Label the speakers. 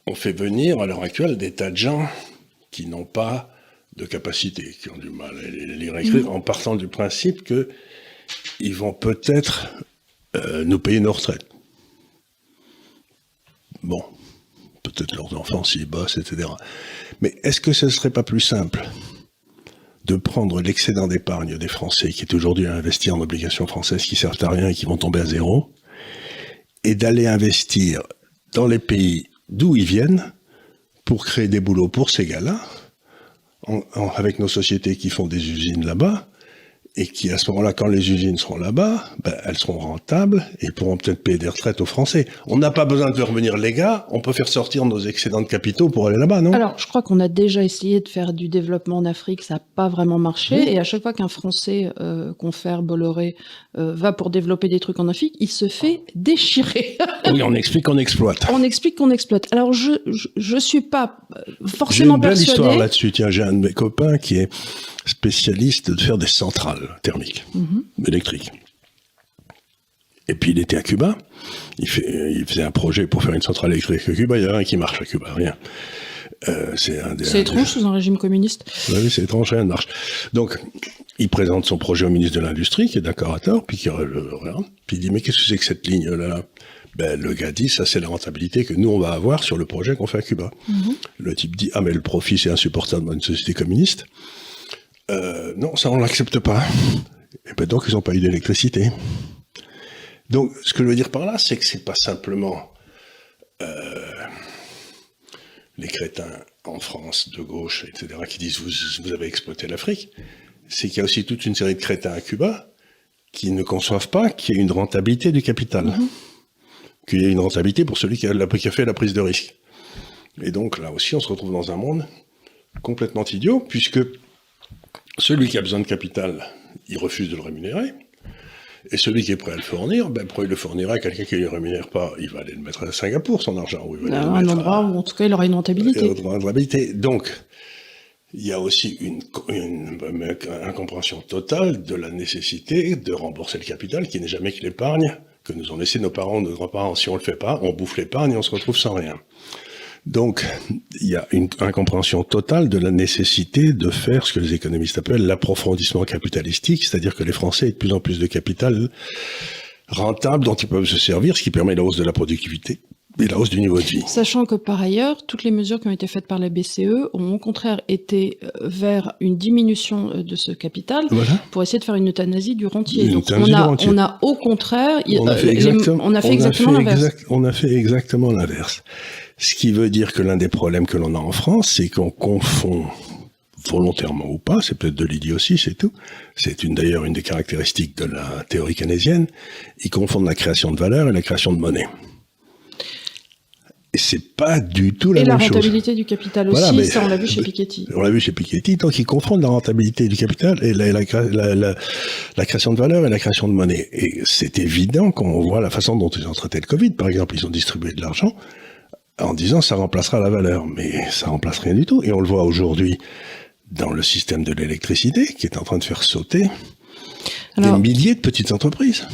Speaker 1: on fait venir à l'heure actuelle des tas de gens qui n'ont pas de capacité, qui ont du mal à lire et écrire, en partant du principe qu'ils vont peut-être nous payer nos retraites. Bon, peut-être leurs enfants s'ils bossent, etc. Mais est-ce que ce ne serait pas plus simple de prendre l'excédent d'épargne des Français qui est aujourd'hui à investir en obligations françaises qui servent à rien et qui vont tomber à zéro, et d'aller investir dans les pays d'où ils viennent pour créer des boulots pour ces gars-là, avec nos sociétés qui font des usines là-bas, et qui, à ce moment-là, quand les usines seront là-bas, elles seront rentables et pourront peut-être payer des retraites aux Français. On n'a pas besoin de faire venir les gars, on peut faire sortir nos excédents de capitaux pour aller là-bas, non?
Speaker 2: Alors, je crois qu'on a déjà essayé de faire du développement en Afrique, ça n'a pas vraiment marché, oui. Et à chaque fois qu'un Français, confrère Bolloré, va pour développer des trucs en Afrique, il se fait déchirer.
Speaker 1: Oui, on explique qu'on exploite.
Speaker 2: On explique qu'on exploite. Alors, je suis pas forcément persuadée...
Speaker 1: J'ai une belle histoire là-dessus. Tiens, j'ai un de mes copains qui est spécialiste de faire des centrales thermiques, électriques. Et puis il était à Cuba, il faisait un projet pour faire une centrale électrique à Cuba, il n'y a rien qui marche à Cuba, rien.
Speaker 2: C'est étrange sous un régime communiste.
Speaker 1: Oui, c'est étrange, rien ne marche. Donc, il présente son projet au ministre de l'Industrie, qui est d'accord à tort, puis qui regarde, puis il dit, mais qu'est-ce que c'est que cette ligne-là? Le gars dit, ça c'est la rentabilité que nous on va avoir sur le projet qu'on fait à Cuba. Le type dit, ah mais le profit c'est insupportable dans une société communiste. Non, ça on l'accepte pas. Et donc ils n'ont pas eu d'électricité. Donc ce que je veux dire par là, c'est que c'est pas simplement les crétins en France de gauche, etc., qui disent vous avez exploité l'Afrique. C'est qu'il y a aussi toute une série de crétins à Cuba qui ne conçoivent pas qu'il y ait une rentabilité du capital. Qu'il y ait une rentabilité pour celui qui a fait la prise de risque. Et donc là aussi, on se retrouve dans un monde complètement idiot, puisque celui qui a besoin de capital, il refuse de le rémunérer. Et celui qui est prêt à le fournir, pourquoi il le fournira à quelqu'un qui ne le rémunère pas? Il va aller le mettre à Singapour, son argent. Ou il va
Speaker 2: un endroit où, en tout cas, il aura une rentabilité.
Speaker 1: Donc, il y a aussi une incompréhension totale de la nécessité de rembourser le capital, qui n'est jamais que l'épargne que nous ont laissé nos parents, nos grands-parents. Si on ne le fait pas, on bouffe l'épargne et on se retrouve sans rien. Donc, il y a une incompréhension totale de la nécessité de faire ce que les économistes appellent l'approfondissement capitalistique, c'est-à-dire que les Français aient de plus en plus de capital rentable dont ils peuvent se servir, ce qui permet la hausse de la productivité et la hausse du niveau de vie.
Speaker 2: Sachant que par ailleurs, toutes les mesures qui ont été faites par la BCE ont au contraire été vers une diminution de ce capital pour essayer de faire une euthanasie du rentier. Donc on a au contraire, on a fait exactement l'inverse.
Speaker 1: On a fait exactement l'inverse. Ce qui veut dire que l'un des problèmes que l'on a en France, c'est qu'on confond, volontairement ou pas, c'est peut-être de l'idiotie, c'est tout. C'est d'ailleurs une des caractéristiques de la théorie keynésienne. Ils confondent la création de valeur et la création de monnaie. Et c'est pas du tout la même chose.
Speaker 2: Et la rentabilité du capital aussi, voilà, ça on l'a vu chez Piketty.
Speaker 1: On l'a vu chez Piketty, donc ils confondent la rentabilité du capital et la création de valeur et la création de monnaie. Et c'est évident quand on voit la façon dont ils ont traité le Covid, par exemple, ils ont distribué de l'argent en disant ça remplacera la valeur, mais ça remplace rien du tout. Et on le voit aujourd'hui dans le système de l'électricité qui est en train de faire sauter des milliers de petites entreprises.